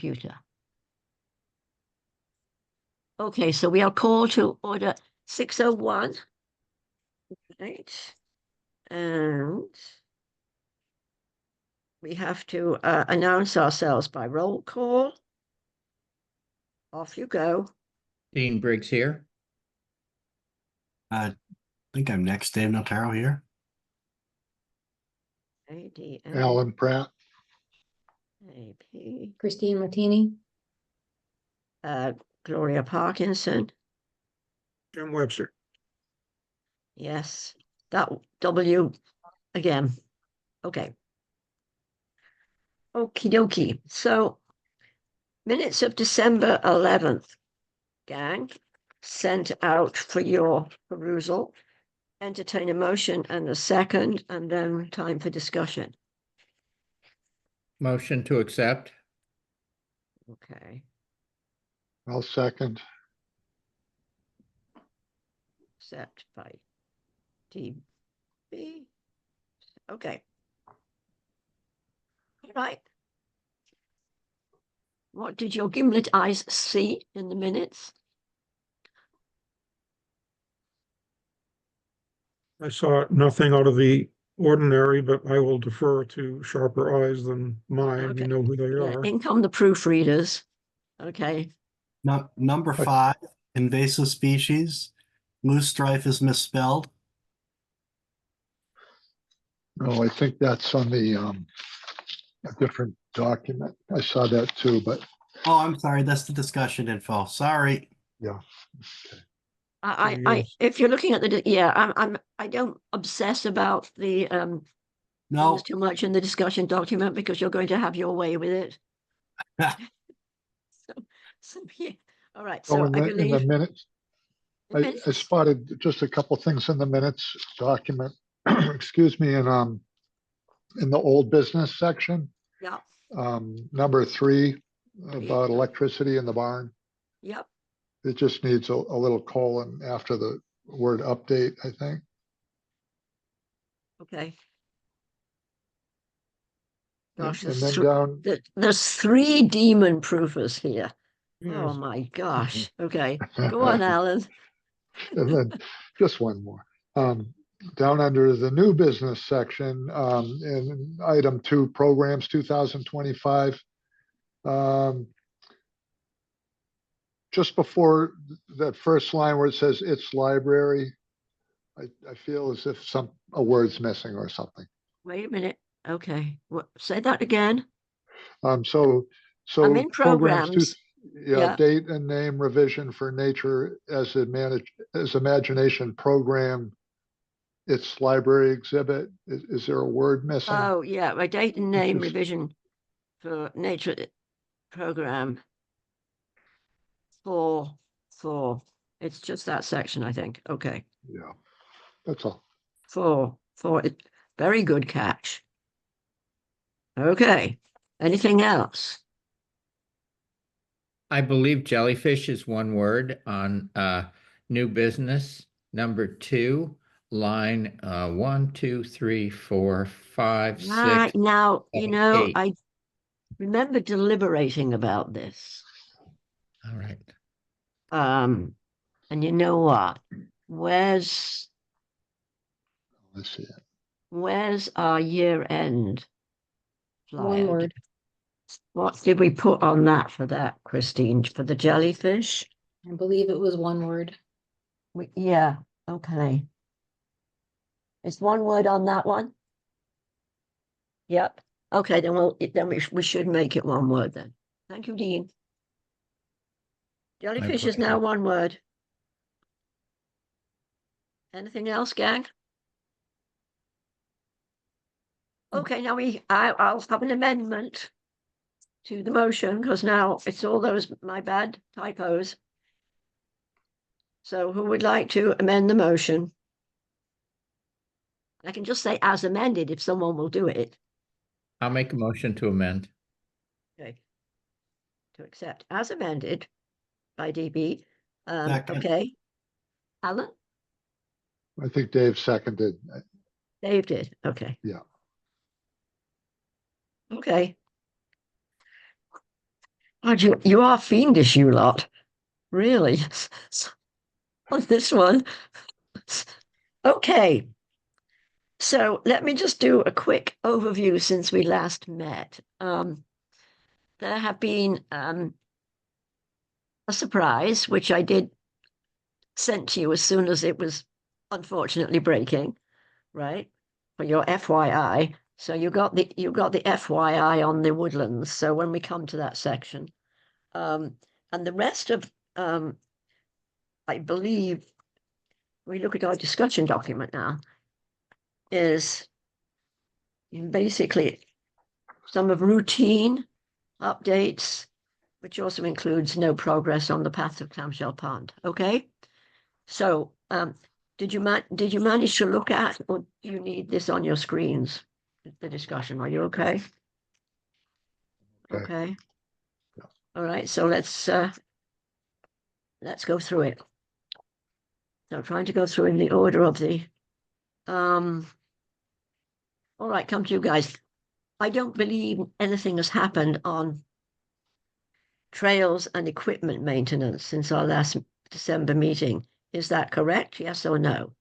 computer. Okay, so we are called to order 6:01. Right. And we have to announce ourselves by roll call. Off you go. Dean Briggs here. I think I'm next. Dave Notaro here. ADM. Alan Pratt. AP. Christine Martini. Gloria Parkinson. Jim Webster. Yes, that W again. Okay. Okie dokie. So minutes of December 11th, gang, sent out for your perusal. Entertain a motion and a second, and then time for discussion. Motion to accept. Okay. I'll second. Accept by DB. Okay. All right. What did your gimlet eyes see in the minutes? I saw nothing out of the ordinary, but I will defer to sharper eyes than mine. Okay. You know who they Yeah, are. in come the proofreaders. Okay. Number 5, invasive species. Loosestrife is misspelled. No, I think that's on the a different document. I saw that too, but Oh, I'm sorry. That's the discussion info. Sorry. yeah. I if you're looking at the yeah, I don't obsess about the No. things too much in the discussion document because you're going to have your way with it. So yeah. All right. So in I the believe minutes, the I minutes- spotted just a couple things in the minutes document. Excuse me, in the old business section, yeah, number 3 about electricity in the barn. yep. It just needs a little colon after the word update, I think. Okay. And Gosh, then down, there's 3 demon proofers here. Oh Yes. my gosh. Okay. Go on, Alan. and then just one more. Down under the new business section, in item 2, programs 2025. Just before that first line where it says its library, I feel as if a word's missing or something. Wait a minute. Okay. What, say that again. So I'm in programs. Yeah. Date and name revision for nature as imagination program. Its library exhibit. Is there a word missing? Oh, yeah. My date and name Just- revision for nature program. For it's just that section, I think. Okay. Yeah, that's all. For it. Very good catch. Okay. Anything else? I believe jellyfish is one word on new business. Number 2, line 1, 2, 3, 4, 5, 6. Right now, you 7, know, 8. I remember deliberating about this. All right. And you know what? Where's Let's see it. our year end One flyer? word. What did we put on that for that, Christine? For the jellyfish? I believe it was one word. Yeah, okay. It's one word on that one? Yep. Okay, then we should make it one word then. Thank you, Dean. Jellyfish is now one word. Anything else, gang? Okay, now I'll have an amendment to the motion because now it's all those my bad typos. So who would like to amend the motion? I can just say as amended if someone will do it. I'll make a motion to amend. Okay. To accept as amended by DB. Second. Okay. Alan? I think Dave seconded. Dave did. Okay. Yeah. Okay. God, you are fiendish, you lot. Really. On this one. Okay. So let me just do a quick overview since we last met. There have been a surprise, which I did send to you as soon as it was unfortunately breaking, right? For your FYI. So you got the FYI on the woodlands. So when we come to that section, and the rest of I believe we look at our discussion document now, is basically some of routine updates, which also includes no progress on the path of Clamshell Pond. Okay, so did you manage to look at, or do you need this on your screens? The discussion. Are you okay? Okay. Okay. Yeah. All right. So let's go through it. So trying to go through in the order of the. All right. Come to you guys. I don't believe anything has happened on trails and equipment maintenance since our last December meeting. Is that correct? Yes or no?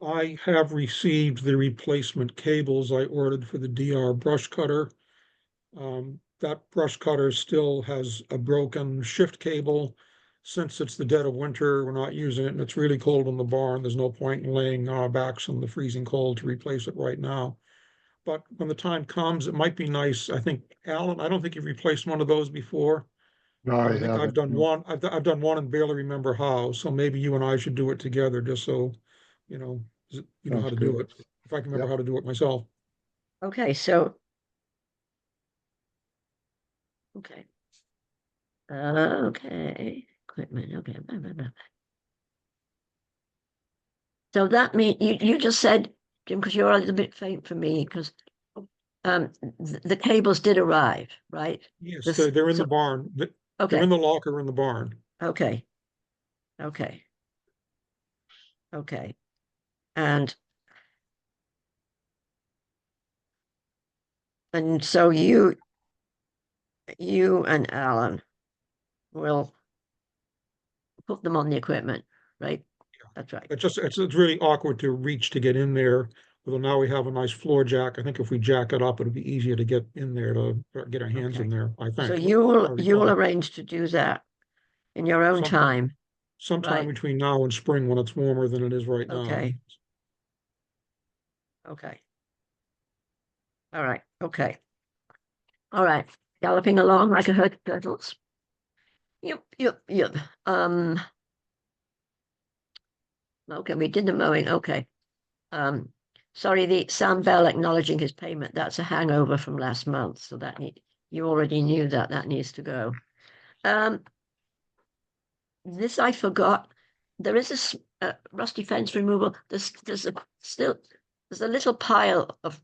I have received the replacement cables I ordered for the DR brush cutter. That brush cutter still has a broken shift cable. Since it's the dead of winter, we're not using it, and it's really cold in the barn. There's no point in laying our backs in the freezing cold to replace it right now. But when the time comes, it might be nice. I think, Alan, I don't think you've replaced one of those before. No, I I think I've haven't. done No. one. I've done one and barely remember how. So maybe you and I should do it together, just so you know you know how Sounds to do good. it. If I can remember Yep. how to do it myself. Okay. So, okay. Okay. Equipment. Okay. Blah, blah, blah. So that means you just said, Jim, because you're a little bit faint for me, because the cables did arrive, right? Yes, This, they're in the so, barn. They're okay. in the locker in the barn. Okay. Okay. Okay. And so you and Alan will put them on the equipment, right? That's right. It's really awkward to reach to get in there. Although now we have a nice floor jack. I think if we jack it up, it'll be easier to get in there to get our hands in Okay. there. I So think. you'll I recall. arrange to do that in your own Sometime time, sometime right? between now and spring when it's warmer than it is right now. Okay. Okay. All right. Okay. All right. Galloping along like a herd of turtles. Yep. Yep. Yep. Okay. We did the mowing. Okay. Sorry. The Sam Bell acknowledging his payment. That's a hangover from last month. So you already knew that needs to go. This I forgot. There is a rusty fence removal. There's a little pile of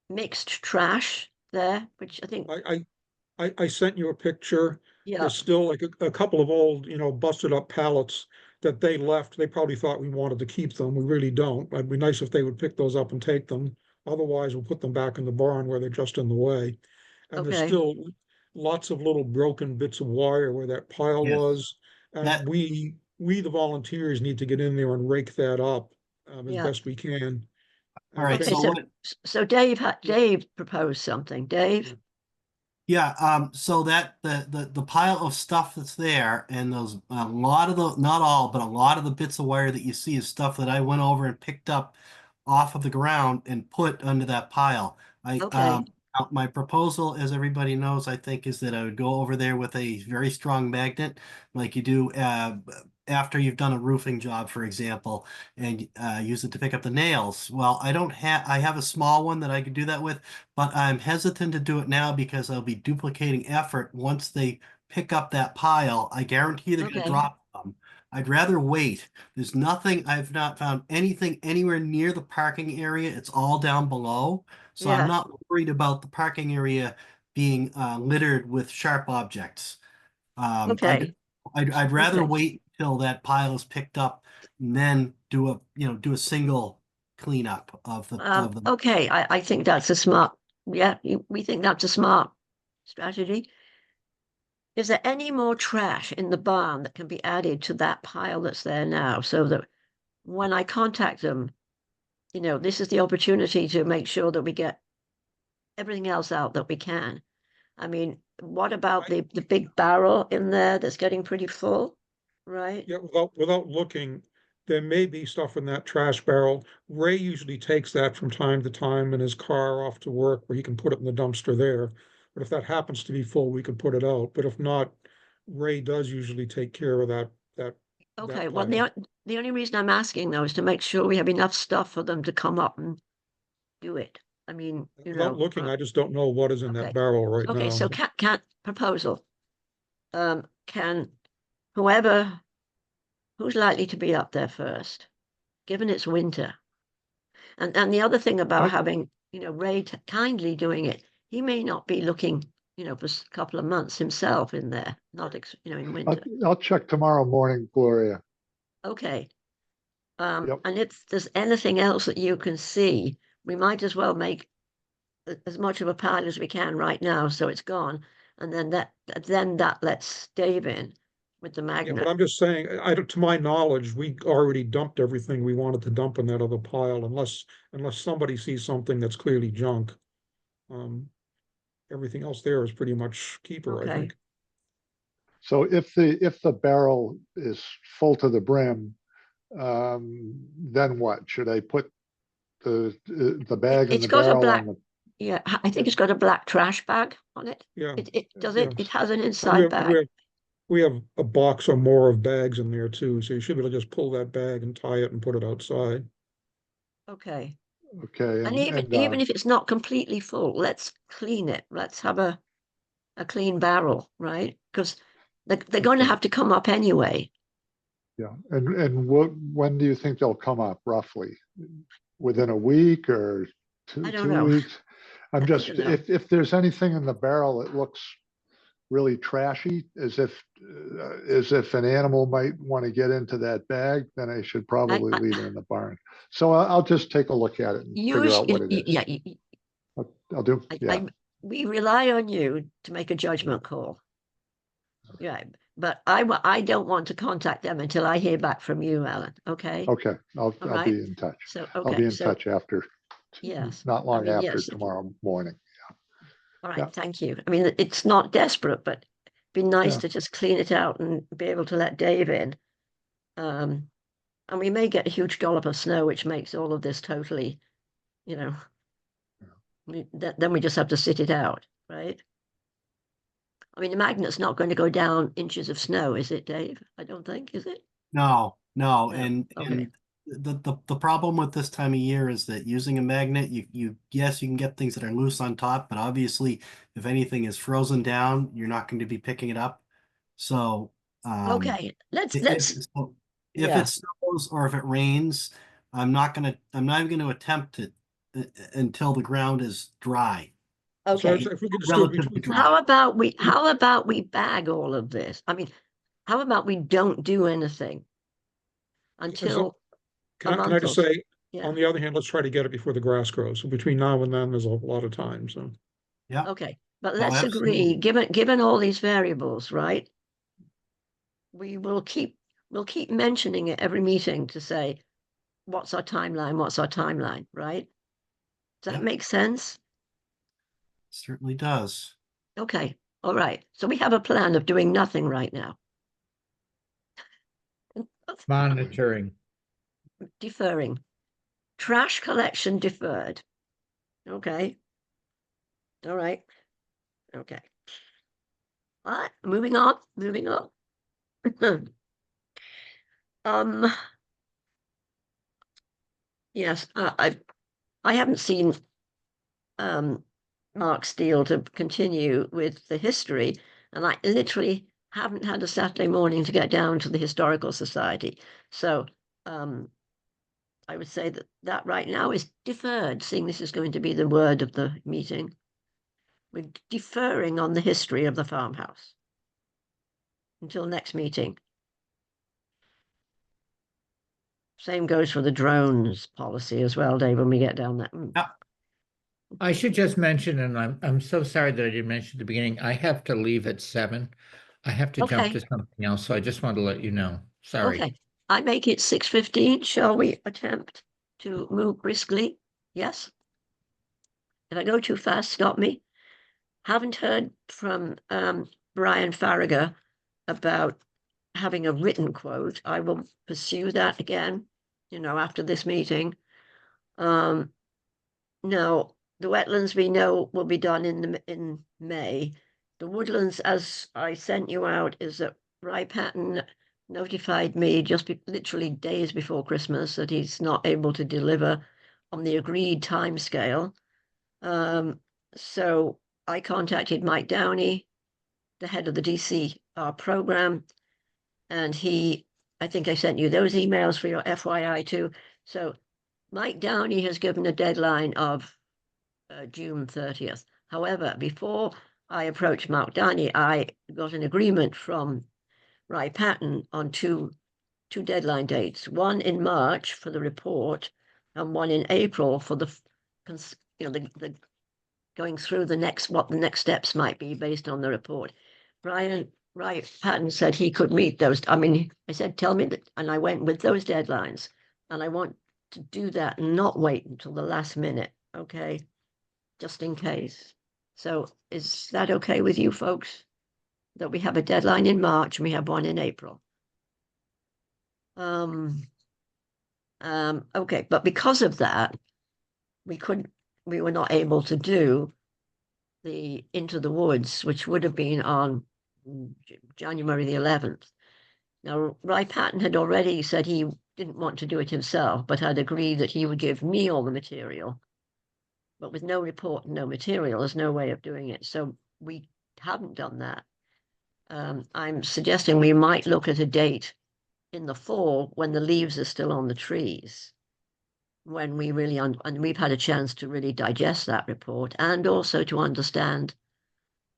mixed trash there, which I think, I sent you a picture. yeah, There's still like a couple of old, busted up pallets that they left. They probably thought we wanted to keep them. We really don't. It'd be nice if they would pick those up and take them. Otherwise, we'll put them back in the barn where they're just in the way. And there's okay, still lots of little broken bits of wire where that pile Yes. was. And That, we, the volunteers, need to get in there and rake that up as yeah. best we can. all right, Okay, so so what, Dave proposed something. Dave, yeah, so that the pile of stuff that's there and those a lot of the not all, but a lot of the bits of wire that you see is stuff that I went over and picked up off of the ground and put under that pile. Okay. My proposal, as everybody knows, I think, is that I would go over there with a very strong magnet, like you do after you've done a roofing job, for example, and use it to pick up the nails. Well, I have a small one that I could do that with, but I'm hesitant to do it now because I'll be duplicating effort once they pick up that pile. I guarantee they're going to Okay. drop them. I'd rather wait. I've not found anything anywhere near the parking area. It's all down below. So I'm Yeah. not worried about the parking area being littered with sharp objects. Okay. I'd rather Okay. wait till that pile is picked up and then do a single cleanup of the. Okay. I think that's a smart. Yeah, we think that's a smart strategy. is there any more trash in the barn that can be added to that pile that's there now, so that when I contact them, this is the opportunity to make sure that we get everything else out that we can. I mean, what about the big barrel in there that's getting pretty full, right? Yeah, without looking, there may be stuff in that trash barrel. Ray usually takes that from time to time in his car off to work where he can put it in the dumpster there. But if that happens to be full, we could put it out. But if not, Ray does usually take care of that Okay, that well, pile. the only reason I'm asking though is to make sure we have enough stuff for them to come up and do it. I mean, Without looking, I just don't know what is in that okay. barrel right Okay, now. so can proposal. Can who's likely to be up there first, given it's winter? And the other thing about having, Ray kindly doing it, he may not be looking, for a couple of months himself in there, not, in winter. I'll check tomorrow morning, Gloria. Okay. Yep. And if there's anything else that you can see, we might as well make as much of a pile as we can right now, so it's gone. And then that lets Dave in with the Yeah, magnet. but I'm just saying, to my knowledge, we already dumped everything we wanted to dump in that other pile, unless somebody sees something that's clearly junk. Everything else there is pretty much keeper, I Okay. think. So if the barrel is full to the brim, then what? Should I put the bag in It's the got a barrel black, on the? yeah, I think it's got a black trash bag on it. Yeah, It does yeah. it? It has an And inside bag. we have a box or more of bags in there too, so you should be able to just pull that bag and tie it and put it outside. Okay. Okay, And and even if it's not completely full, let's clean it. Let's have a clean barrel, right? Because they're going to Okay. have to come up anyway. yeah, and when do you think they'll come up roughly? Within a week or I don't two know. weeks? I'm I just, don't know. if there's anything in the barrel that looks really trashy, as if an animal might want to get into that bag, then I should probably leave it in the barn. So I'll just take a look at it and figure out what it is. Yeah, I'll do, yeah. we rely on you to make a judgment call. Yeah, but I don't want to contact them until I hear back from you, Alan. Okay. Okay, I'll right. be in touch. So I'll be in touch after, yes, not long mean, after yes. tomorrow morning. All right, Yeah. thank you. I mean, it's not desperate, but it'd be nice Yeah. to just clean it out and be able to let Dave in. And we may get a huge dollop of snow, which makes all of this totally, then we just have to sit it out, right? I mean, the magnet's not going to go down inches of snow, is it, Dave? I don't think, is it? No. No, And okay. the problem with this time of year is that using a magnet, yes, you can get things that are loose on top, but obviously if anything is frozen down, you're not going to be picking it up. So Okay, let's if yeah. it snows or if it rains, I'm not even gonna attempt it until the ground is dry. So Okay. if we could just do it Relatively between, How dry. about we bag all of this? I mean, how about we don't do anything until a can I month or just so? say, Yeah. on the other hand, let's try to get it before the grass grows. So between now and then, there's a lot of time, so. Yeah. Okay, but Oh, let's agree, absolutely. given all these variables, right? We'll keep mentioning it every meeting to say, what's our timeline? What's our timeline, right? Does that Yeah. make sense? Certainly does. Okay, all right. So we have a plan of doing nothing right now. Monitoring. Deferring. Trash collection deferred. Okay. All right. Okay. All right, moving on. Yes, I haven't seen Mark Steele to continue with the history, and I literally haven't had a Saturday morning to get down to the Historical Society. So I would say that right now is deferred, seeing this is going to be the word of the meeting. We're deferring on the history of the farmhouse until next meeting. Same goes for the drones policy as well, Dave, when we get down that. Yeah. I should just mention, and I'm so sorry that I didn't mention at the beginning, I have to leave at 7. I have to jump Okay. to something else, so I just wanted to let you know. Sorry. Okay, I make it 6:15. Shall we attempt to move briskly? Yes? If I go too fast, stop me. Haven't heard from Brian Farrager about having a written quote. I will pursue that again, after this meeting. Now, the wetlands we know will be done in May. The woodlands, as I sent you out, is that Ry Patton notified me literally days before Christmas that he's not able to deliver on the agreed timescale. So I contacted Mike Downey, the head of the DCR program, and I think I sent you those emails for your FYI too. So Mike Downey has given a deadline of June 30th. However, before I approached Mark Downey, I got an agreement from Ry Patton on two deadline dates, one in March for the report and one in April for the going through what the next steps might be based on the report. Ry Patton said he could meet those. I mean, I said, tell me that, and I went with those deadlines. And I want to do that and not wait until the last minute, okay? Just in case. So is that okay with you folks? That we have a deadline in March and we have one in April. Okay, but because of that, we were not able to do the Into the Woods, which would have been on January the 11th. Now, Ry Patton had already said he didn't want to do it himself, but had agreed that he would give me all the material. But with no report and no material, there's no way of doing it. So we haven't done that. I'm suggesting we might look at a date in the fall when the leaves are still on the trees, when we really, and we've had a chance to really digest that report and also to understand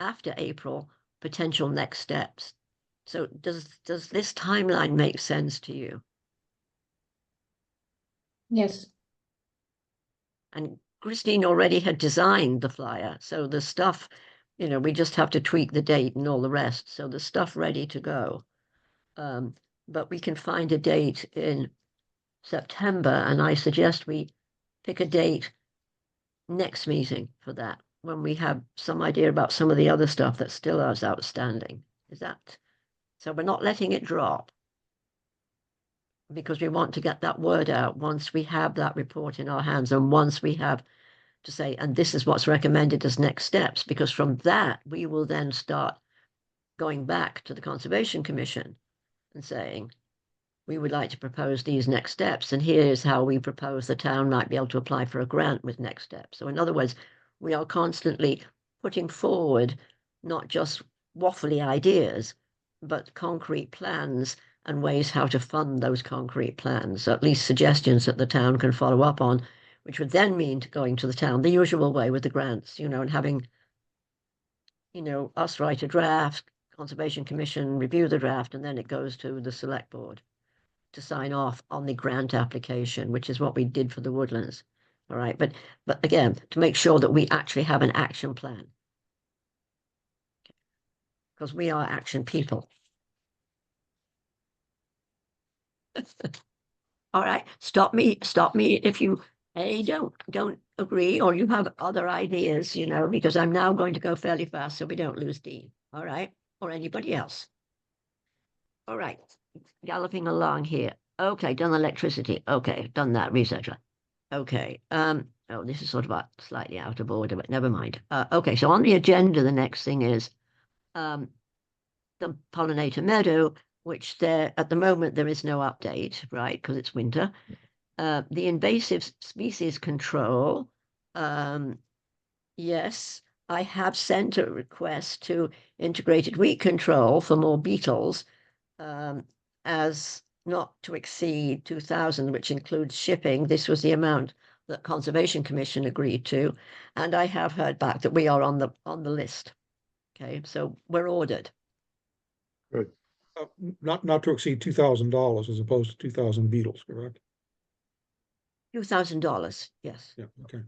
after April potential next steps. So does this timeline make sense to you? Yes. And Christine already had designed the flyer, so the stuff, we just have to tweak the date and all the rest. So the stuff ready to go. But we can find a date in September, and I suggest we pick a date next meeting for that, when we have some idea about some of the other stuff that still is outstanding. Is that so? We're not letting it drop because we want to get that word out once we have that report in our hands and once we have to say, and this is what's recommended as next steps, because from that we will then start going back to the Conservation Commission and saying, we would like to propose these next steps, and here's how we propose the town might be able to apply for a grant with next steps. So in other words, we are constantly putting forward not just waffly ideas, but concrete plans and ways how to fund those concrete plans, at least suggestions that the town can follow up on, which would then mean going to the town the usual way with the grants, and having, us write a draft, Conservation Commission review the draft, and then it goes to the select board to sign off on the grant application, which is what we did for the woodlands. All right, but again, to make sure that we actually have an action plan, because we are action people. All right, stop me if you don't agree or you have other ideas, because I'm now going to go fairly fast so we don't lose Dean. All right, or anybody else. All right, galloping along here. Okay, done electricity. Okay, done that research. Okay. Oh, this is sort of slightly out of order, but never mind. Okay, so on the agenda, the next thing is the pollinator meadow, which at the moment there is no update, right? Because it's winter. The invasive species control. Yes, I have sent a request to integrated weed control for more beetles, as not to exceed 2,000, which includes shipping. This was the amount that Conservation Commission agreed to, and I have heard back that we are on the list. Okay, so we're ordered. Not to exceed $2,000 as opposed to 2,000 beetles, correct? $2,000, yes. Yeah, okay.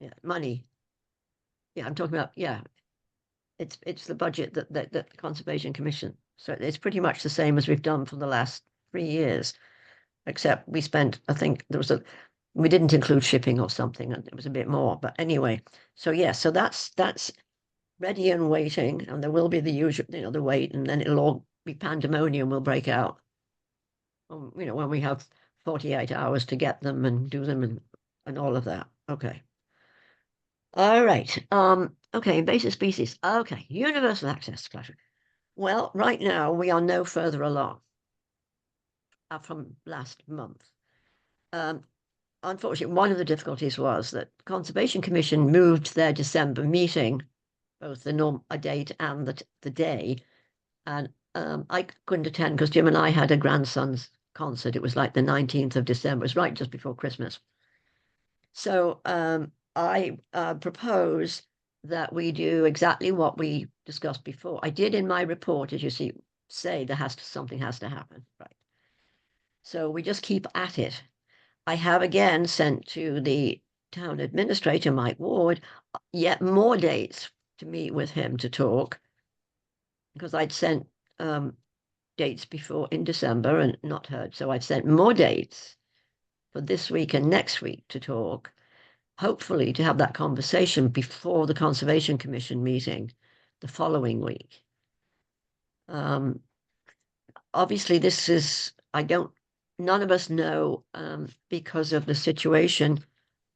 Yeah, money. Yeah, I'm talking about, yeah. it's the budget that the Conservation Commission. So it's pretty much the same as we've done for the last 3 years, except we spent, I think we didn't include shipping or something, and it was a bit more. But anyway, so yeah, so that's ready and waiting, and there will be the usual, the wait, and then it'll all be pandemonium will break out. When we have 48 hours to get them and do them and all of that. Okay. All right. Okay, invasive species. Okay, universal access classroom. Well, right now we are no further along from last month. Unfortunately, one of the difficulties was that Conservation Commission moved their December meeting, both the normal date and the day, and I couldn't attend because Jim and I had a grandson's concert. It was like the 19th of December. It was right just before Christmas. So I propose that we do exactly what we discussed before. I did in my report, as you see, say something has to happen, right? So we just keep at it. I have again sent to the town administrator, Mike Ward, yet more dates to meet with him to talk, because I'd sent dates before in December and not heard. So I've sent more dates for this week and next week to talk, hopefully to have that conversation before the Conservation Commission meeting the following week. Obviously, none of us know because of the situation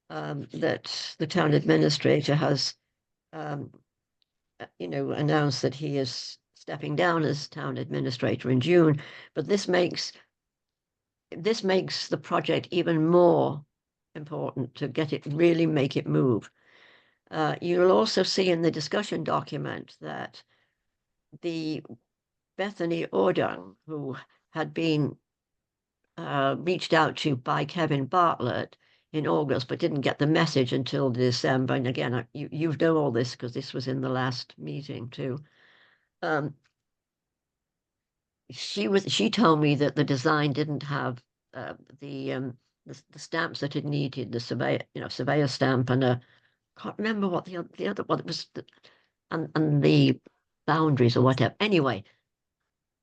that the town administrator has, announced that he is stepping down as town administrator in June. But this makes the project even more important to really make it move. You'll also see in the discussion document that the Bethany Ordung, who had been reached out to by Kevin Bartlett in August, but didn't get the message until December. And again, you know all this because this was in the last meeting too. She told me that the design didn't have the stamps that it needed, the surveyor stamp, and can't remember what the other one was, and the boundaries or whatever. Anyway,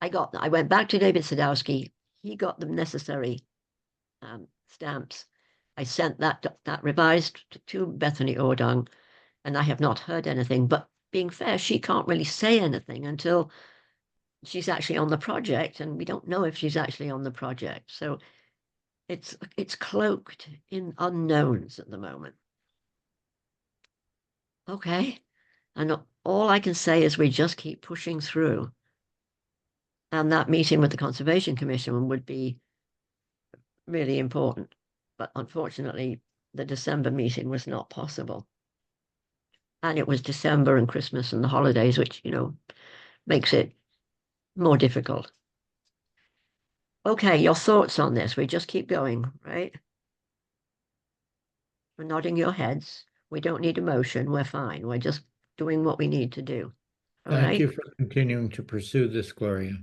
I went back to David Sadowski. He got the necessary stamps. I sent that revised to Bethany Ordung, and I have not heard anything. But being fair, she can't really say anything until she's actually on the project, and we don't know if she's actually on the project. So it's cloaked in unknowns at the moment. Okay, and all I can say is we just keep pushing through. And that meeting with the Conservation Commission would be really important. But unfortunately, the December meeting was not possible. And it was December and Christmas and the holidays, which, makes it more difficult. Okay, your thoughts on this? We just keep going, right? We're nodding your heads. We don't need a motion. We're fine. We're just doing what we need to do. All Thank right? you for continuing to pursue this, Gloria.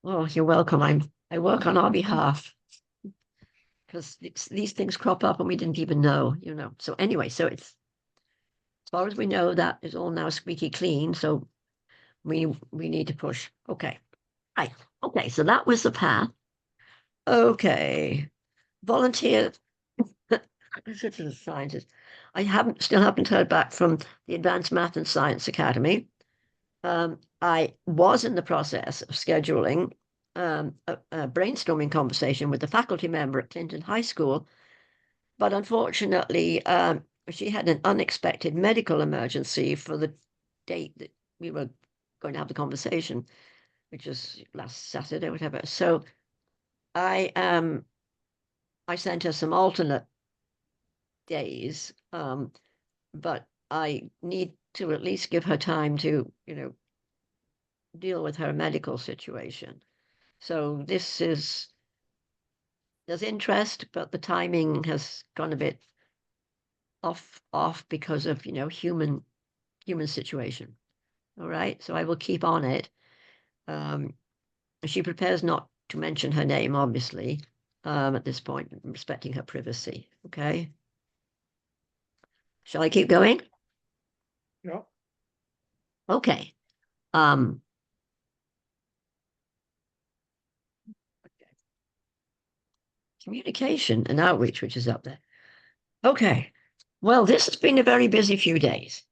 Oh, you're welcome. I work on our behalf because these things crop up and we didn't even know, So anyway, so it's, as far as we know, that is all now squeaky clean. So we need to push. Okay. Right. Okay. So that was the path. Okay. Volunteer citizen scientists. I still haven't heard back from the Advanced Math and Science Academy. I was in the process of scheduling a brainstorming conversation with the faculty member at Clinton High School, but unfortunately, she had an unexpected medical emergency for the date that we were going to have the conversation, which was last Saturday, whatever. So I sent her some alternate days, but I need to at least give her time to, deal with her medical situation. So there's interest, but the timing has gone a bit off because of, human situation. All right. So I will keep on it. She prepares not to mention her name, obviously, at this point, respecting her privacy. Okay. Shall I keep going? Yeah. Okay. Okay. Communication and outreach, which is up there. Okay. Well, this has been a very busy few days.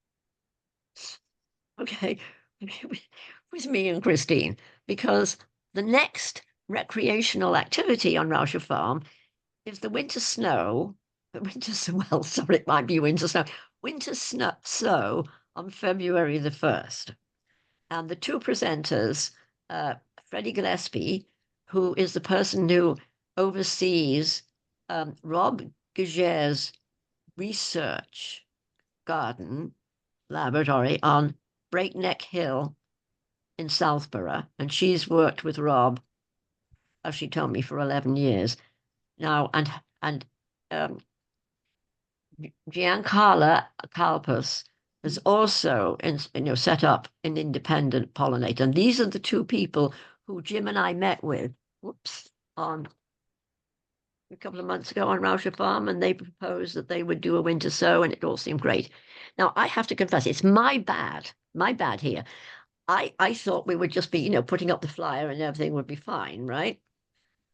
Okay. With me and Christine, because the next recreational activity on Rauscher Farm is the winter snow. Well, sorry, it might be winter snow. Winter snow on February the 1st. And the two presenters, Freddie Gillespie, who is the person who oversees Rob Gager's research garden laboratory on Breakneck Hill in Southborough. And she's worked with Rob, as she told me, for 11 years now. And Giancarlo Calpus has also set up an independent pollinator. And these are the two people who Jim and I met with, on a couple of months ago on Rauscher Farm, and they proposed that they would do a winter sow, and it all seemed great. Now, I have to confess, it's my bad here. I thought we would just be, putting up the flyer and everything would be fine, right?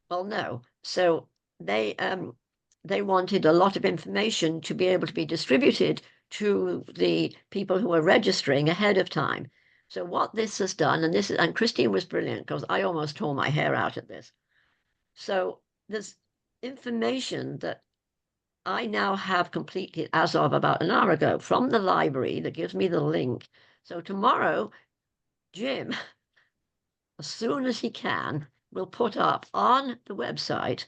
Well, no. So they wanted a lot of information to be able to be distributed to the people who are registering ahead of time. So what this has done, and Christine was brilliant because I almost tore my hair out at this. So there's information that I now have completed as of about an hour ago from the library that gives me the link. So tomorrow, Jim, as soon as he can, will put up on the website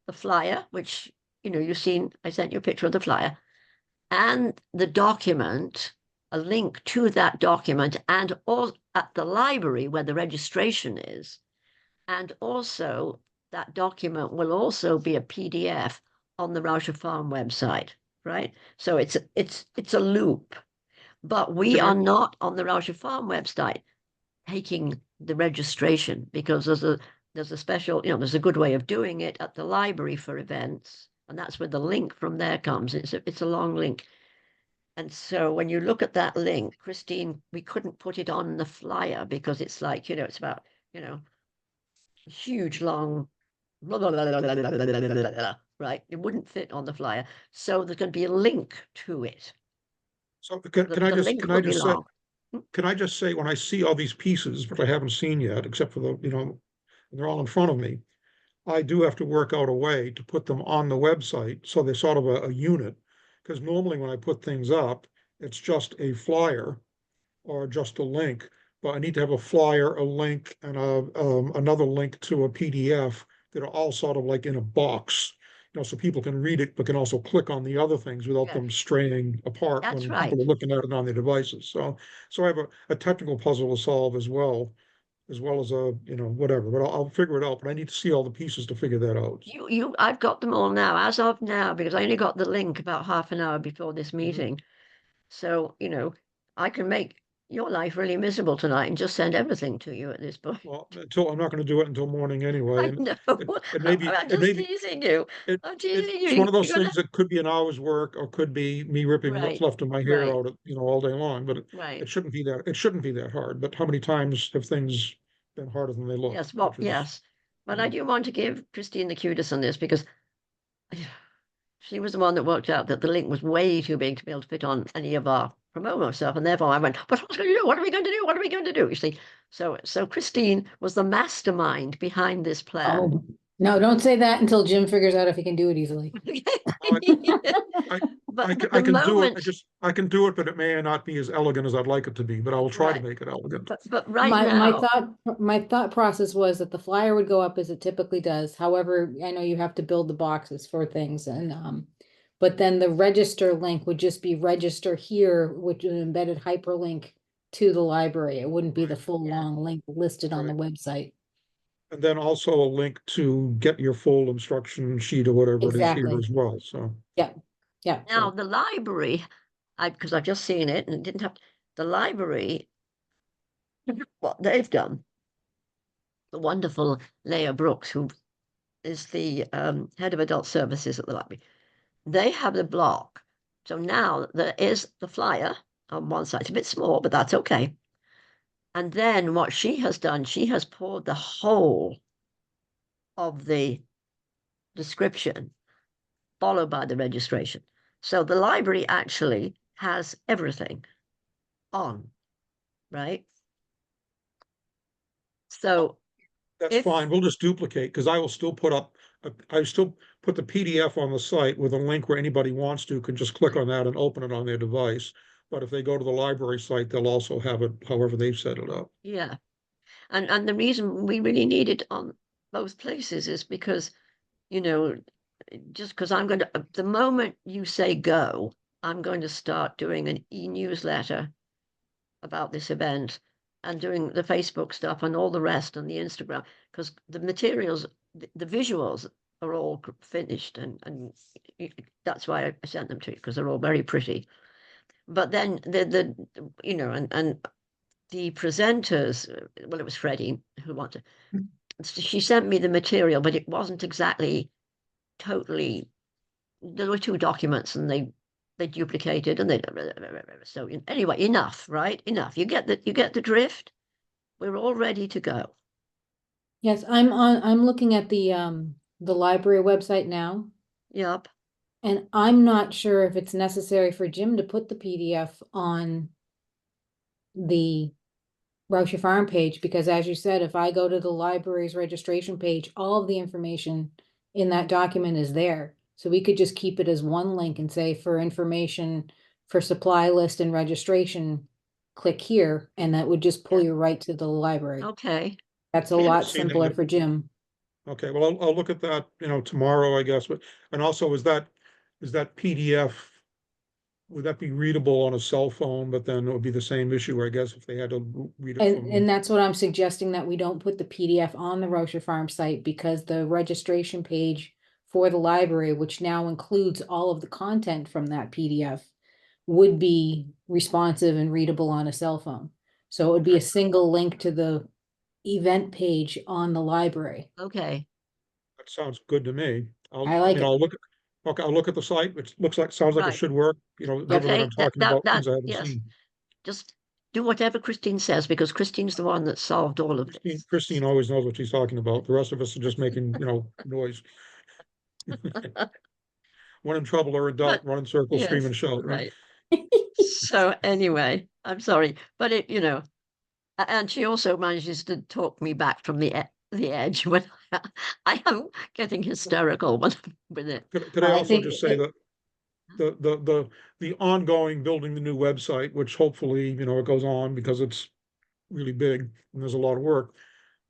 the flyer, which, you've seen, I sent you a picture of the flyer, and the document, a link to that document, and all at the library where the registration is. And also that document will also be a PDF on the Rauscher Farm website, right? So it's a loop. But we are not on the Rauscher Farm website taking the registration because there's a special, there's a good way of doing it at the library for events, and that's where the link from there comes. It's a long link. And so when you look at that link, Christine, we couldn't put it on the flyer because it's like, it's about, huge long blah, blah, blah, blah, blah, blah, blah, blah, blah, right? It wouldn't fit on the flyer. So there's going to be a link to it. So can I The just, link can will I be just say, long. can I just say, when I see all these pieces, which I haven't seen yet, except for they're all in front of me, I do have to work out a way to put them on the website so they're sort of a unit. Because normally when I put things up, it's just a flyer or just a link. But I need to have a flyer, a link, and another link to a PDF that are all sort of like in a box, so people can read it, but can also click on the other things without Yeah. them straying apart That's when right. people are looking at it on their devices. So I have a technical puzzle to solve as well as whatever, but I'll figure it out, but I need to see all the pieces to figure that out. I've got them all now, as of now, because I only got the link about half an hour before this meeting. So, I can make your life really miserable tonight and just send everything to you at this point. Well, I'm not going to do it until morning anyway. I And know. it may be, I'm it just may be, teasing you. it, I'm teasing you. it's one of those You're gonna... things that could be an hour's work or could be me ripping what's Right, left of my hair right, out, all day long, but right. it shouldn't be that hard. But how many times have things been harder than they look? Yes, well, which is, yes. But you I know, do want to give Christine the kudos on this because she was the one that worked out that the link was way too big to be able to fit on any of our promo stuff. And therefore I went, but what's going to do? What are we going to do? What are we going to do? You see, so Christine was the mastermind behind this plan. Oh, no, don't say that until Jim figures out if he can do it easily. I But can, the I can do it. moment, I can do it, but it may not be as elegant as I'd like it to be, but I will try to right, make it elegant. but right My now, thought process was that the flyer would go up as it typically does. However, I know you have to build the boxes for things and but then the register link would just be register here, which is an embedded hyperlink to the library. It wouldn't be the full Yeah. long link listed on the Right. website. And then also a link to get your full instruction sheet or whatever it is here Exactly. as well. So Yeah. Yeah. now the library, because I've just seen it and it didn't have the library, what they've done, the wonderful Leah Brooks, who is the head of adult services at the library. They have the block. So now there is the flyer on one side. It's a bit small, but that's okay. And then what she has done, she has poured the whole of the description followed by the registration. So the library actually has everything on, right? So That's if, fine. We'll just duplicate, because I will still put up, I still put the PDF on the site with a link where anybody wants to can just click on that and open it on their device. But if they go to the library site, they'll also have it however they've set it up. yeah. And the reason we really need it on both places is because, you know, just because I'm going to, the moment you say go, I'm going to start doing an e-newsletter about this event and doing the Facebook stuff and all the rest and the Instagram, because the materials, the visuals are all finished, and that's why I sent them to you, because they're all very pretty. But then the you know, and the presenters, well, it was Freddie who wanted, she sent me the material, but it wasn't exactly totally, there were two documents and they duplicated and they, so anyway, enough, right? Enough. You get the drift. We're all ready to go. Yes, I'm looking at the library website now, Yep. and I'm not sure if it's necessary for Jim to put the PDF on the Rauscher Farm page, because as you said, if I go to the library's registration page, all of the information in that document is there. So we could just keep it as one link and say, for information for supply list and registration, click here, and that would just pull Yeah. you right to the library. Okay. That's a I haven't lot seen it simpler yet. for Jim. Okay, well, I'll look at that, tomorrow, I guess, but, and also, is that PDF, would that be readable on a cell phone, but then it would be the same issue, I guess, if they had to read it And from. that's what I'm suggesting, that we don't put the PDF on the Rauscher Farm site, because the registration page for the library, which now includes all of the content from that PDF, would be responsive and readable on a cell phone. So it would be a single link to the event page on the library. Okay. That sounds good to me. I like it. I'll look, okay, I'll look at the site, which sounds like it Right. should work, given that Okay. I'm talking about things I haven't Yes. seen. Just do whatever Christine says, because Christine's the one that solved all of this. Christine always knows what she's talking about. The rest of us are just making, noise. When in trouble or in doubt, run in circles, scream Yes, and shout, right? right. So anyway, I'm sorry, but it, and she also manages to talk me back from the edge when I am getting hysterical with it. Could I I also think just say that the ongoing building the new website, which hopefully, it goes on because it's really big and there's a lot of work,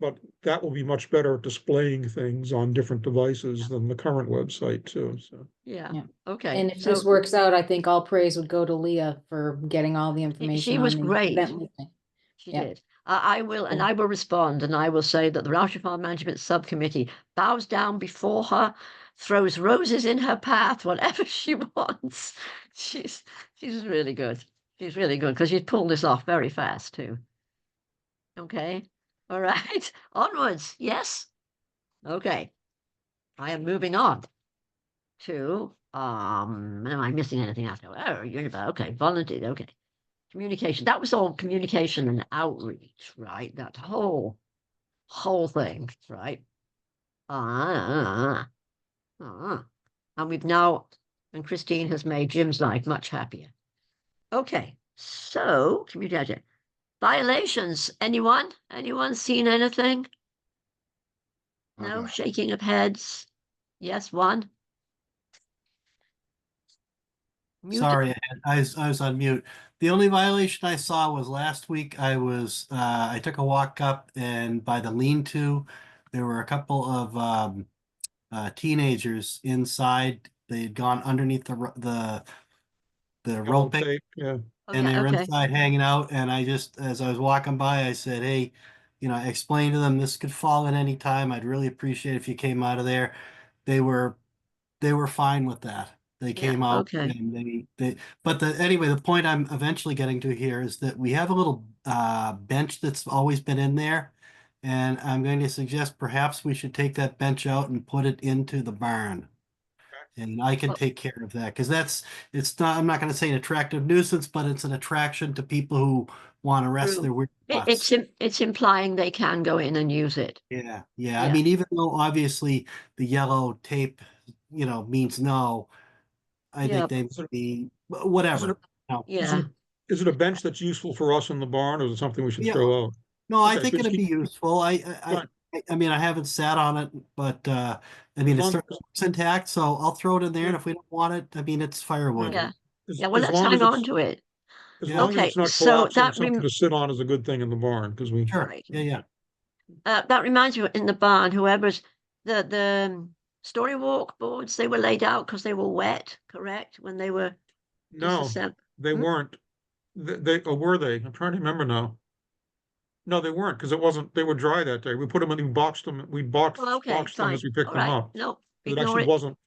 but that will be much better at displaying things on different devices than the current website too, so. Yeah, Yeah. okay. And if this works out, I think all praise would go to Leah for getting all the She information was on the great. event listing. She Yeah. did. I will, and I will respond, and I will say that the Rauscher Farm Management Subcommittee bows down before her, throws roses in her path, whatever she wants. She's really good. She's really good, because she's pulled this off very fast too. Okay, all right, onwards. Yes. Okay, I am moving on to am I missing anything else? Oh, okay, volunteer. Okay, communication. That was all communication and outreach, right? That whole thing, right? And we've now, and Christine has made Jim's life much happier. Okay, so communication violations. Anyone seen anything? No shaking of heads. Yes, one. Mute. Sorry, I was on mute. The only violation I saw was last week. I took a walk up, and by the lean-to, there were a couple of teenagers inside. They had gone underneath the Yellow roping, tape, yeah. Oh, and they yeah, were okay. inside hanging out. And as I was walking by, I said, "Hey, I explained to them this could fall at any time. I'd really appreciate if you came out of there." They were fine with that. They Yeah, came out okay. and but anyway, the point I'm eventually getting to here is that we have a little bench that's always been in there. And I'm going to suggest perhaps we should take that bench out and put it into the barn. And I can Well, take care of that, because it's not, I'm not going to say an attractive nuisance, but it's an attraction to people who want to rest True. their weird It's butts. it's implying they can go in and use it. Yeah, I Yeah. mean, even though obviously the yellow tape, means no, I Yeah. think they Is it- be is it whatever. a- No. Yeah. Is it a bench that's useful for us in the barn, or is it something we should Yeah. throw out? No, I Okay, think so just it'd be keep, useful. fine. I mean, I haven't sat on it, but I As mean, it's long, certainly looks intact, so I'll throw it in there. And if we don't want it, I mean, it's firewood. Yeah. as, Yeah. Well, as let's long as hang on it's, to it. as Yeah. long as Okay. it's not So collapsing, something to sit on is a good thing in the barn, because we, Sure. Right. Yeah. That reminds me, in the barn, whoever's the story walk boards, they were laid out because they were wet, correct? When they were no, disassembled. they Hmm? weren't. Or were they? I'm trying to remember now. No, they weren't, because it wasn't, they were dry that day. We put them in, we boxed them, we boxed, Well, okay, boxed them as fine. we picked All them right. up. No, It ignore actually it. wasn't,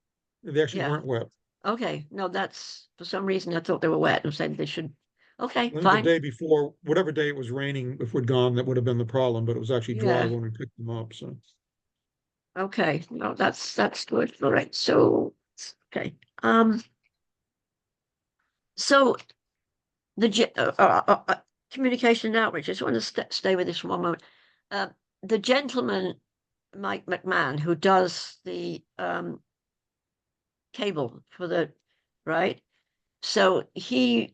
they actually Yeah. weren't wet. Okay. No, that's for some reason I thought they were wet and said they should. Okay, I think the fine. day before, whatever day it was raining, if we'd gone, that would have been the problem, but it was actually dry Yeah. when we picked them up, so. Okay. No, that's good. All right. So okay. So the communication and outreach. I just want to stay with this one moment. The gentleman, Mike McMahon, who does the cable for the right. So he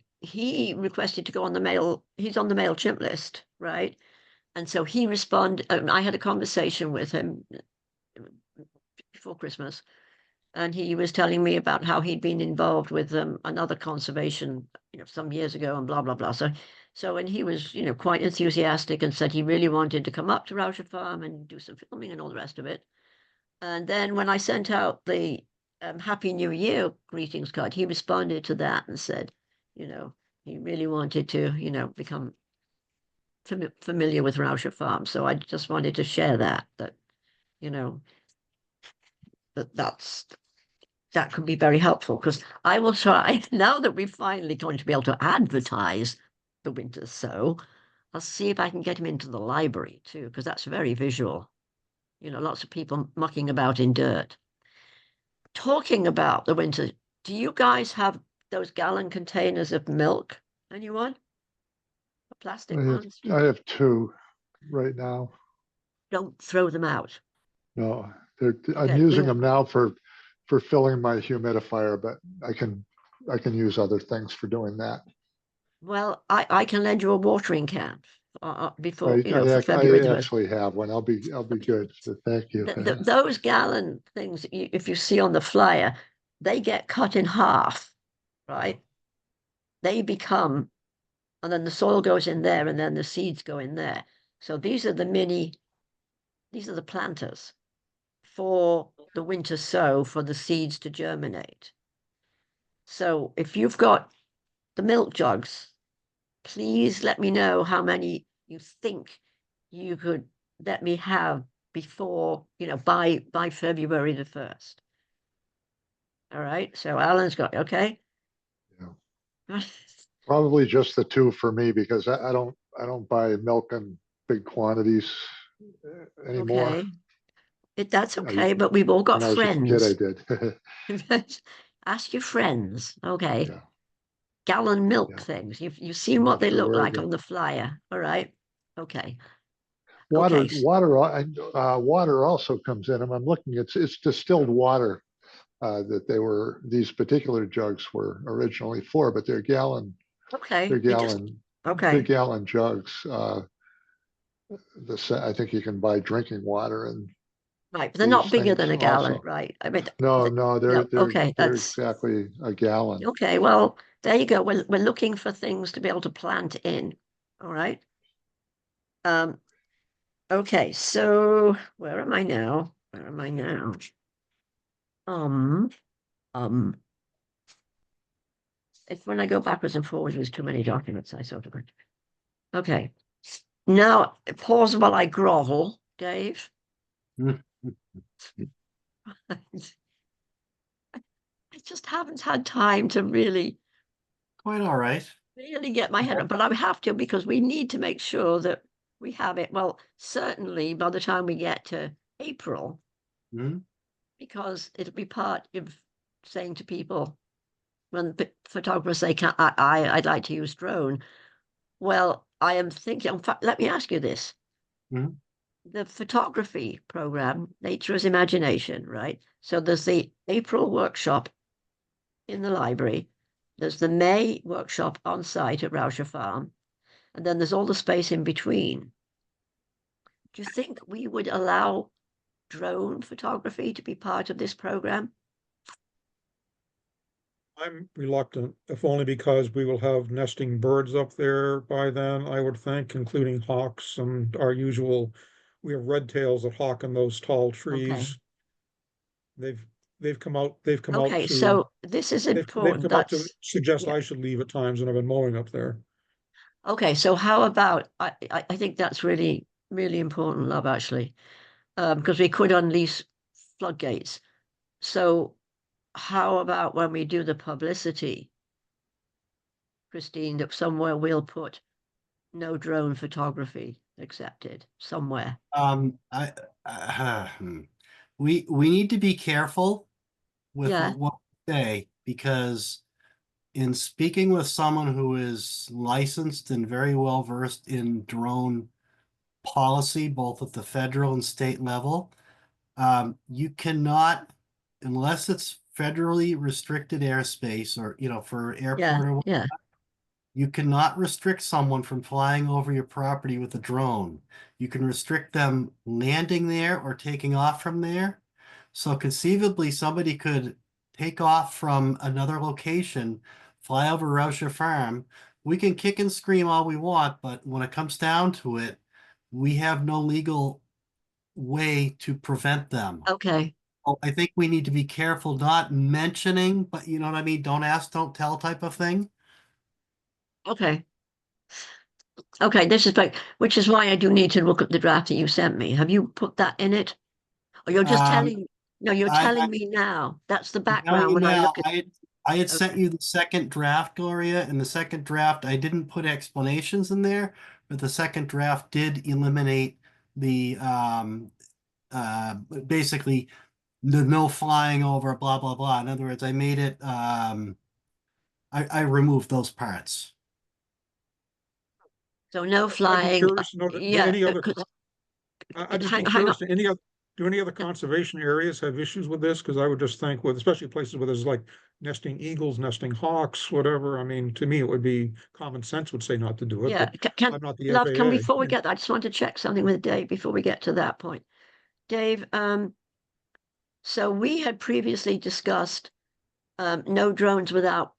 requested to go on the mail. He's on the MailChimp list, right? And so he responded. I had a conversation with him before Christmas, and he was telling me about how he'd been involved with another conservation, some years ago, and blah blah blah. And he was, quite enthusiastic and said he really wanted to come up to Rauscher Farm and do some filming and all the rest of it. And then when I sent out the Happy New Year greetings card, he responded to that and said, he really wanted to, become familiar with Rauscher Farm. So I just wanted to share that, you know, that could be very helpful, because I will try now that we're finally going to be able to advertise the winter sow. I'll see if I can get him into the library too, because that's very visual. Lots of people mucking about in dirt. Talking about the winter, do you guys have those gallon containers of milk? Anyone? The plastic ones? I have two right now. Don't throw them out. No, I'm Okay, using them now for filling my humidifier, but I can use other things for doing that. well, I can lend you a watering can before, for I February the 1st. actually have one. I'll be good. So thank you. Those gallon things, if you see on the flyer, they get cut in half, right? They become, and then the soil goes in there, and then the seeds go in there. So these are the planters for the winter sow, for the seeds to germinate. So if you've got the milk jugs, please let me know how many you think you could let me have before, by February the 1st. All right. So Alan's got, okay. Yeah. Probably just the two for me, because I don't buy milk in big quantities anymore. Okay. That's okay, but we've all got When I was a kid, I friends. did. Ask your friends. Okay. Yeah. Gallon milk Yeah. things. You've seen what they Sure, look where I like go. on the flyer. All right. Okay. Water, Okay. water also comes in. I'm looking. It's distilled water that these particular jugs were originally for, but they're gallon Okay. big Okay. gallon jugs. I think you can buy drinking water and Right, but they're not these bigger things than a gallon, also. right? I mean, No, okay, they're that's exactly a gallon. okay. Well, there you go. We're looking for things to be able to plant in. All right. Okay, so where am I now? Where am I now? Um, it's when I go backwards and forwards with too many documents, I sort of. Okay. Now pause while I grovel, Dave. I just haven't had time to really Quite all right. get my head around, but I have to, because we need to make sure that we have it. Well, certainly by the time we get to April, Mhm. because it'll be part of saying to people when photographers say, I'd like to use drone. Well, I am thinking, in fact, let me ask you this. Mhm. The photography program, Nature is Imagination, right? So there's the April workshop in the library. There's the May workshop on site at Rauscher Farm. And then there's all the space in between. Do you think we would allow drone photography to be part of this program? I'm reluctant, if only because we will have nesting birds up there by then, I would think, including hawks and our usual, we have red tails that hawk in those tall Okay. trees. They've, they've come out Okay, to, so this is they've important. come out to That's, suggest yeah. I should leave at times, and I've been mowing up there. Okay, so how about, I think that's really, really important, love, actually, because we could unleash floodgates. So how about when we do the publicity, Christine, that somewhere we'll put no drone photography accepted somewhere? We need to be careful with Yeah, what we say, because in speaking with someone who is licensed and very well versed in drone policy, both at the federal and state level, you cannot, unless it's federally restricted airspace or, for yeah, airport or yeah. you cannot restrict someone from flying over your property with a drone. You can restrict them landing there or taking off from there. So conceivably, somebody could take off from another location, fly over Rauscher Farm. We can kick and scream all we want, but when it comes down to it, we have no legal way to prevent them. Okay, I think we need to be careful not mentioning, but you know what I mean? Don't ask, don't tell type of thing. okay. Okay, this is like, which is why I do need to look at the draft that you sent me. Have you put that in it? Or you're just Um, telling, no, you're I telling me now. That's the I'm telling background you when I now, look at, I had sent okay, you the second draft, Gloria. In the second draft, I didn't put explanations in there, but the second draft did eliminate the basically the no flying over, blah blah blah. In other words, I made it I removed those parts. so no I'd be flying, curious to know, do yeah, any other, 'cause I'd just be hang on. curious, do any other conservation areas have issues with this? Because I would just think with, especially places where there's like nesting eagles, nesting hawks, whatever. I mean, to me, it would be common sense would say not to do it, Yeah, but can, I'm not the love, can FAA. before we get, I just want to check something with Dave before we get to that point. Dave, so we had previously discussed no drones without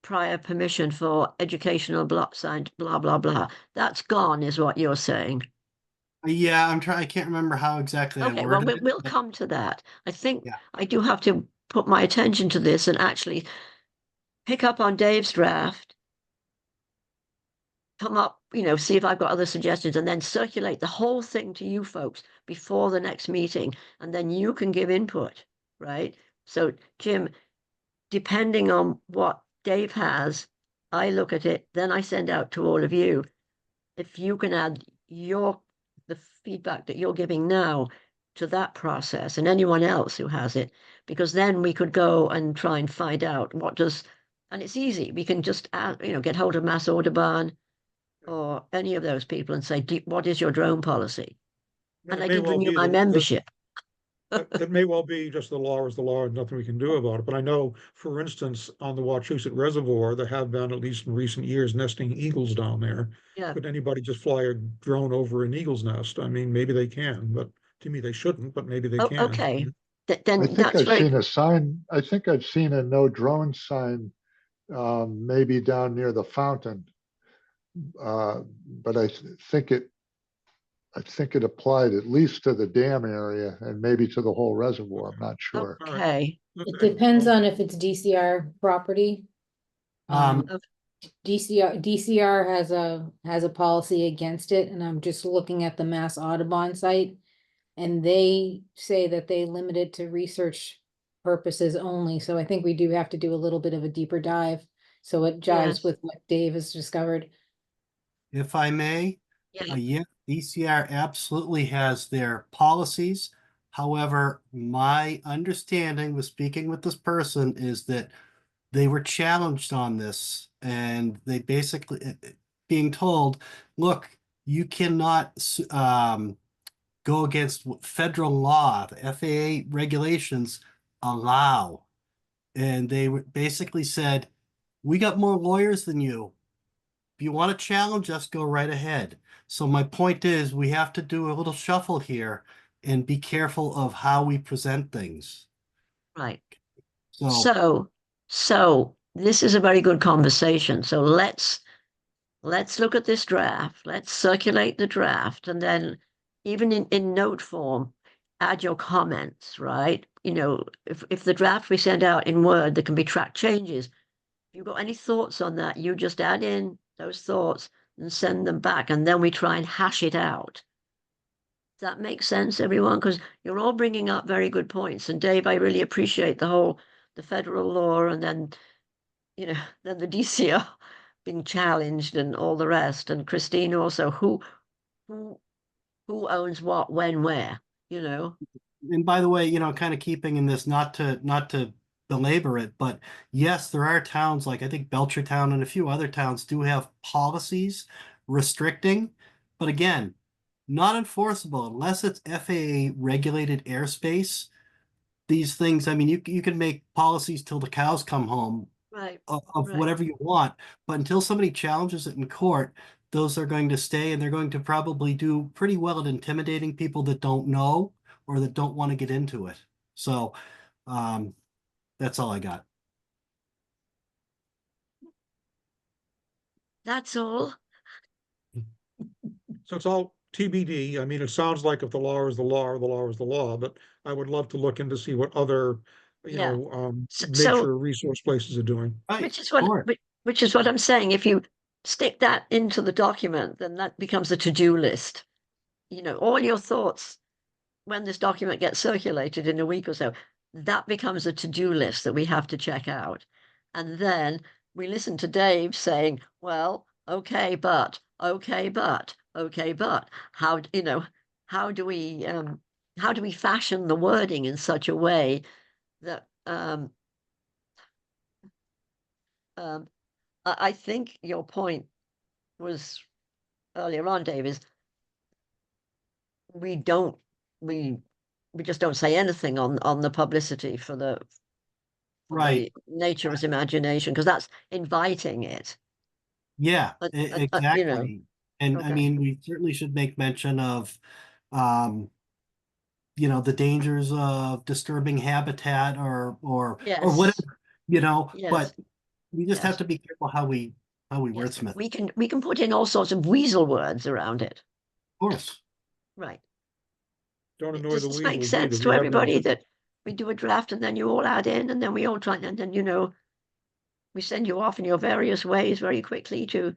prior permission for educational block signs, blah, blah, blah. That's gone, is what you're saying. Yeah, I'm trying. I can't remember how exactly I Okay, well, worded it, we'll but come to that. I think yeah. I do have to put my attention to this and actually pick up on Dave's draft, come up, see if I've got other suggestions, and then circulate the whole thing to you folks before the next meeting, and then you can give input, right? So, Jim, depending on what Dave has, I look at it, then I send out to all of you. If you can add the feedback that you're giving now to that process and anyone else who has it, because then we could go and try and find out and it's easy. We can just add, get hold of Mass Audubon or any of those people and say, what is your drone policy? And And it I may can well renew be my membership. it may well be just the law is the law and nothing we can do about it. But I know, for instance, on the Wachusett Reservoir, there have been, at least in recent years, nesting eagles down there. Yeah. Could anybody just fly a drone over an eagle's nest? I mean, maybe they can, but to me, they shouldn't, but maybe they Oh, can. okay. I Then think that's I've very, seen a sign, I think I've seen a no drone sign, maybe down near the fountain. But I think it applied at least to the dam area and maybe to the whole reservoir. I'm not sure. All right. okay. It Okay. depends Well, on if it's DCR property. Um, DCR has a policy against it, and I'm just looking at the Mass Audubon site. And they say that they limit it to research purposes only, so I think we do have to do a little bit of a deeper dive. So it jives Yes. with what Dave has discovered. if I may, Yeah. yeah, DCR absolutely has their policies. However, my understanding with speaking with this person is that they were challenged on this and they basically, being told, look, you cannot go against what federal law, the FAA regulations allow. And they basically said, we got more lawyers than you. If you want to challenge us, go right ahead. So my point is, we have to do a little shuffle here and be careful of how we present things. Right. So So this is a very good conversation. So let's look at this draft. Let's circulate the draft, and then even in note form, add your comments, right? You know, if the draft we send out in Word, there can be track changes. If you've got any thoughts on that, you just add in those thoughts and send them back, and then we try and hash it out. Does that make sense, everyone? Because you're all bringing up very good points. And Dave, I really appreciate the federal law, and then, you know, then the DCR being challenged and all the rest. And Christine also, who owns what, when, where, you know? and by the way, you know, kind of keeping in this, not to belabor it, but yes, there are towns like I think Belchertown and a few other towns do have policies restricting, but again, not enforceable unless it's FAA regulated airspace. These things, I mean, you can make policies till the cows come home Right. of Right. whatever you want, but until somebody challenges it in court, those are going to stay, and they're going to probably do pretty well at intimidating people that don't know or that don't want to get into it. So that's all I got. That's all. So it's all TBD. I mean, it sounds like if the law is the law, the law is the law, but I would love to look in to see what other, Yeah. So, nature resource places are doing. Right, which is of what course. which is what I'm saying. If you stick that into the document, then that becomes a to-do list. You know, all your thoughts when this document gets circulated in a week or so, that becomes a to-do list that we have to check out. And then we listen to Dave saying, well, okay, but, okay, but, okay, but, how, you know, how do we fashion the wording in such a way that I think your point was earlier on, Dave, is we don't we we just don't say anything on the publicity for the Right. nature as imagination, because that's inviting it. Yeah, You know, exactly. And I okay. mean, we certainly should make mention of, um, you know, the dangers of disturbing habitat or Yes. whatever, you know, Yes. but we just have Yes. to be careful how we Yes. wordsmith. We can put in all sorts of weasel words around it. Of course. Right. Don't annoy Does the this make weasels sense either. to We have no, everybody that we do a draft and then you all add in and then we all try and then, you know, we send you off in your various ways very quickly to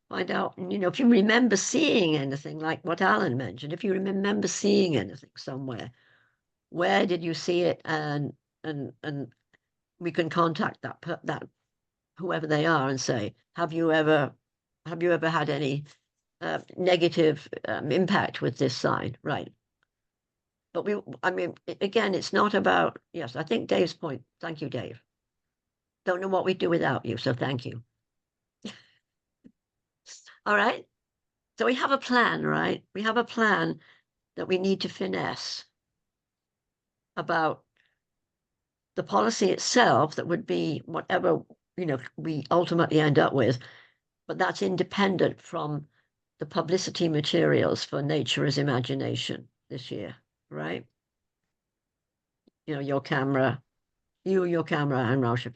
find out. And, you know, if you remember seeing anything like what Alan mentioned, if you remember seeing anything somewhere, where did you see it? And we can contact that whoever they are and say, have you ever had any negative impact with this sign? Right. But I mean, again, it's not about, yes, I think Dave's point. Thank you, Dave. Don't know what we'd do without you, so thank you. All right. So we have a plan, right? We have a plan that we need to finesse about the policy itself that would be whatever, you know, we ultimately end up with, but that's independent from the publicity materials for Nature as Imagination this year, right? You know, your camera, your camera and Rauscher.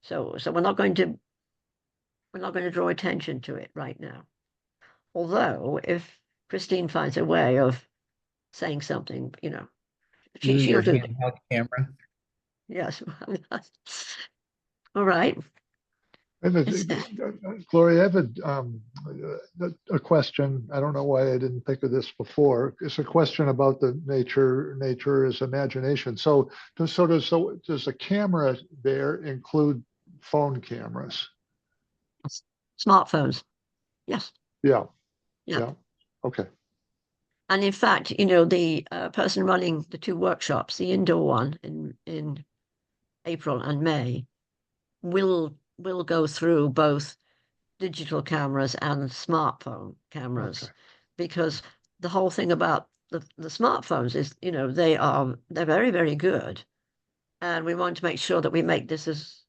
So we're not going to draw attention to it right now. Although if Christine finds a way of saying something, you know, Your she'll do it. handheld camera. Yes. All right. I have Gloria, I have a question. I don't know why I didn't think of this before. It's a question about the nature is imagination. So does a camera there include phone cameras? Smartphones. Yes. Yeah, Yeah. yeah. Okay. And in fact, you know, the person running the two workshops, the indoor one in April and May, will go through both digital cameras and smartphone cameras, Okay. because the whole thing about the smartphones is, they're very, very good. And we want to make sure that we make this as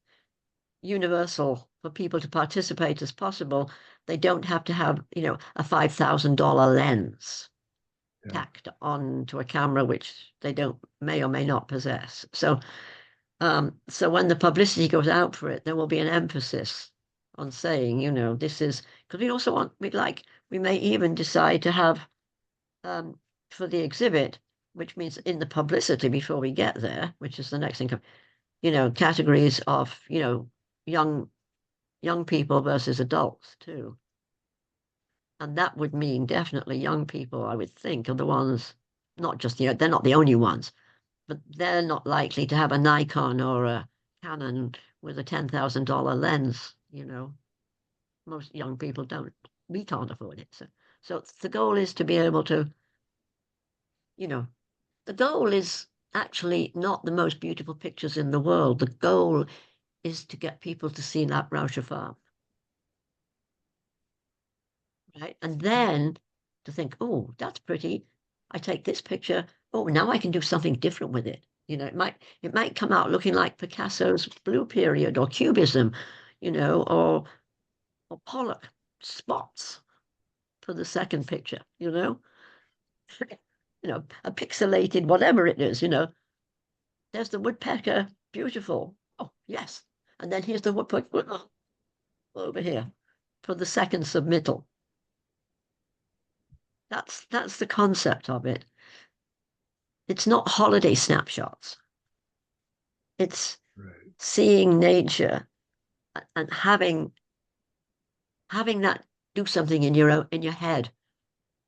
universal for people to participate as possible. They don't have to have, a $5,000 lens Yeah. tacked on to a camera, which they may or may not possess. So when the publicity goes out for it, there will be an emphasis on saying, this is, because we also we may even decide to have, for the exhibit, which means in the publicity before we get there, which is the next thing, categories of, young people versus adults too. And that would mean definitely young people, I would think, are the ones, not just, they're not the only ones, but they're not likely to have a Nikon or a Canon with a $10,000 lens. Most young people don't. We can't afford it. So the goal is to be able to, the goal is actually not the most beautiful pictures in the world. The goal is to get people to see that Rauscher farm. Right? And then to think, oh, that's pretty. I take this picture. Oh, now I can do something different with it. It might come out looking like Picasso's Blue Period or Cubism, or Pollock spots for the second picture, a pixelated whatever it is, there's the woodpecker, beautiful. Oh, yes. And then here's the woodpecker over here for the second submittal. That's the concept of it. It's not holiday snapshots. It's Right. seeing nature and having that do something in your head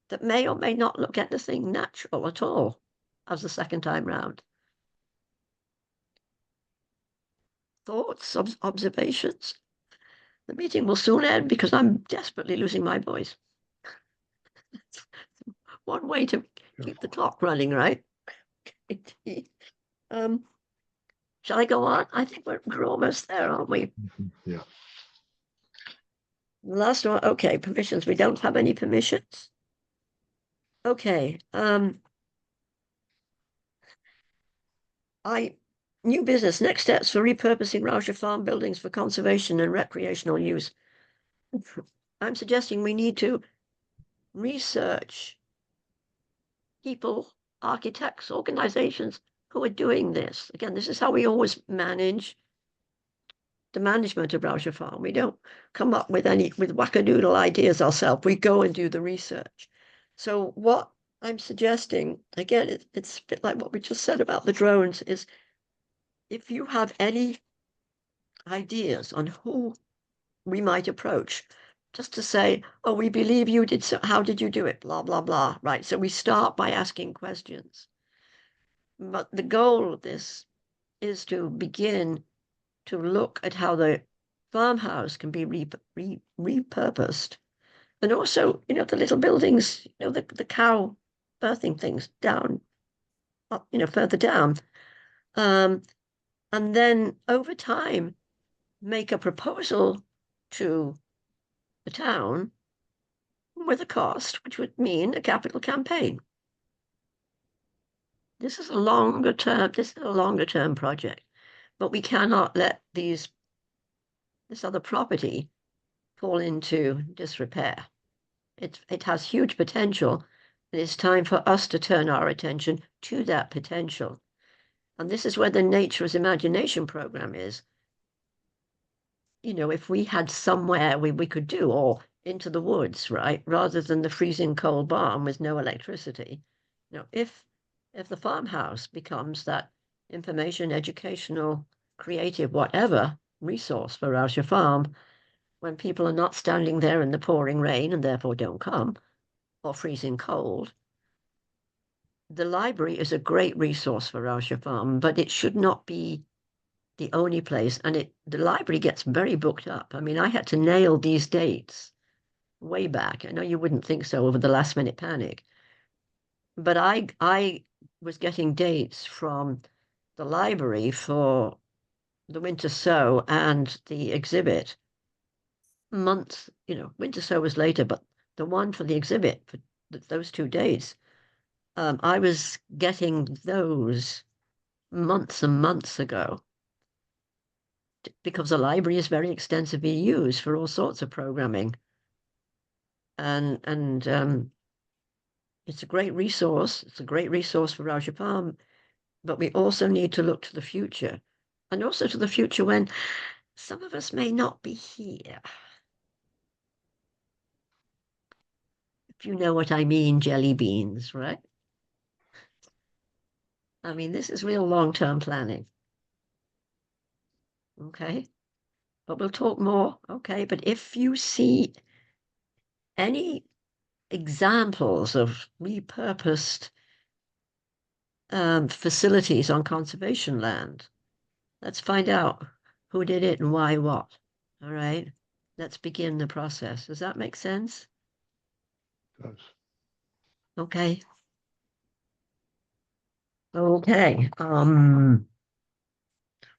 that may or may not look anything natural at all as the second time round. Thoughts, observations. The meeting will soon end because I'm desperately losing my voice. One way to keep the clock running, right? Shall I go on? I think we're almost there, aren't we? Yeah. Last one. Okay, permissions. We don't have any permissions. Okay. New business. Next steps for repurposing Rauscher farm buildings for conservation and recreational use. I'm suggesting we need to research people, architects, organizations who are doing this. Again, this is how we always manage the management of Rauscher farm. We don't come up with wackadoodle ideas ourselves. We go and do the research. So what I'm suggesting, again, it's a bit like what we just said about the drones, is if you have any ideas on who we might approach, just to say, oh, we believe you did so, how did you do it? Blah, blah, blah, right? So we start by asking questions. But the goal of this is to begin to look at how the farmhouse can be repurposed. And also, the little buildings, the cow birthing things down, up, further down. And then over time, make a proposal to the town with a cost, which would mean a capital campaign. This is a longer term project, but we cannot let this other property fall into disrepair. It has huge potential, and it's time for us to turn our attention to that potential. And this is where the Nature's Imagination program is. If we had somewhere we could do, or into the woods, right, rather than the freezing cold barn with no electricity. If the farmhouse becomes that information, educational, creative, whatever resource for Rauscher farm, when people are not standing there in the pouring rain and therefore don't come, or freezing cold, the library is a great resource for Rauscher farm, but it should not be the only place. And the library gets very booked up. I mean, I had to nail these dates way back. I know you wouldn't think so over the last minute panic, but I was getting dates from the library for the winter sow and the exhibit month, winter sow was later, but the one for the exhibit for those 2 days, I was getting those months and months ago because the library is very extensively used for all sorts of programming. And it's a great resource. It's a great resource for Rauscher Farm, but we also need to look to the future, and also to the future when some of us may not be here. If you know what I mean, jelly beans, right? I mean, this is real long-term planning. Okay, but we'll talk more. Okay, but if you see any examples of repurposed facilities on conservation land, let's find out who did it and why what. All right, let's begin the process. Does that make sense? Does. Okay. Okay.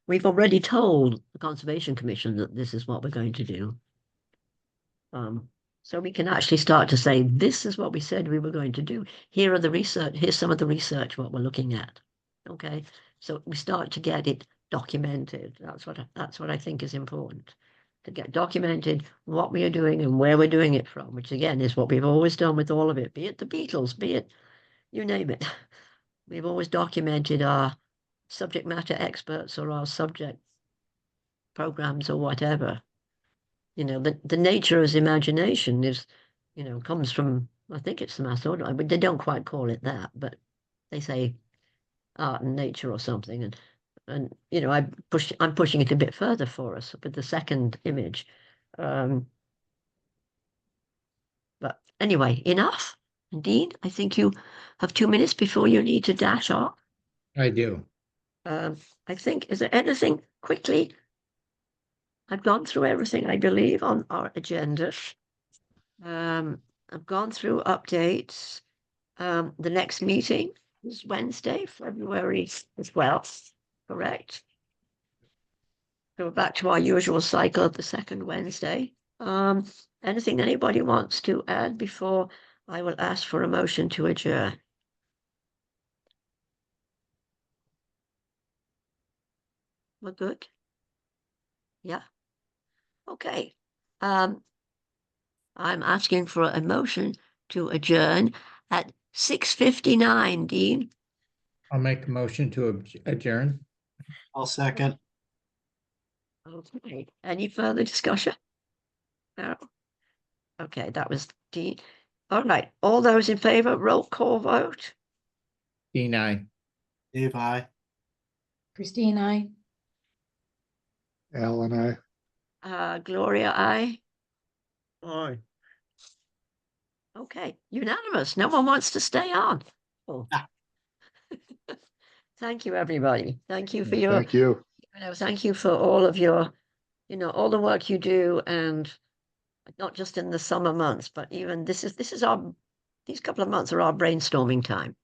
We've already told the Conservation Commission that this is what we're going to do. So we can actually start to say, this is what we said we were going to do. Here are the research, here's some of the research, what we're looking at. Okay, so we start to get it documented. That's what I think is important. To get documented what we are doing and where we're doing it from, which again is what we've always done with all of it, be it the Beatles, be it you name it. We've always documented our subject matter experts or our subject programs or whatever. The nature as imagination is, comes from, I think it's the math, they don't quite call it that, but they say art and nature or something. And I'm pushing it a bit further for us with the second image. But anyway, enough. Dean, I think you have 2 minutes before you need to dash off. I do. I think, is there anything quickly? I've gone through everything, I believe, on our agenda. I've gone through updates. The next meeting is Wednesday, February the 12th, correct? So we're back to our usual cycle of the second Wednesday. Anything anybody wants to add before I will ask for a motion to adjourn? We're good? Yeah. Okay. I'm asking for a motion to adjourn at 6:59, Dean. I'll make a motion to adjourn. I'll second. Okay, any further discussion? No. Okay, that was Dean. All right, all those in favor, roll call vote. Dean, aye. Dave, aye. Christine, I. Al and I. Gloria, aye. Aye. Okay, unanimous. No one wants to stay on. Oh. Ah. Thank you, everybody. Thank you for your, Thank you. thank you for all of your, all the work you do, and not just in the summer months, but even these couple of months are our brainstorming time,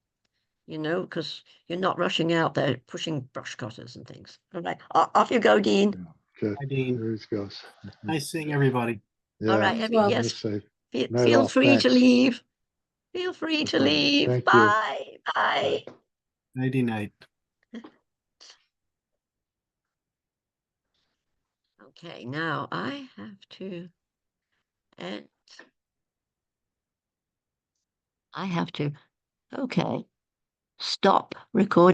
because you're not rushing out there pushing brush cutters and things. All right, off you go, Dean. Okay, Hi, Dean. there it goes. Nice seeing everybody. All Yeah. right, Well, yes, Safe. feel, Night feel all. free to Thanks. leave. Feel free No to problem. leave. Thank you. Bye. Bye. Nighty night. Okay, now I have to end. Okay, stop recording.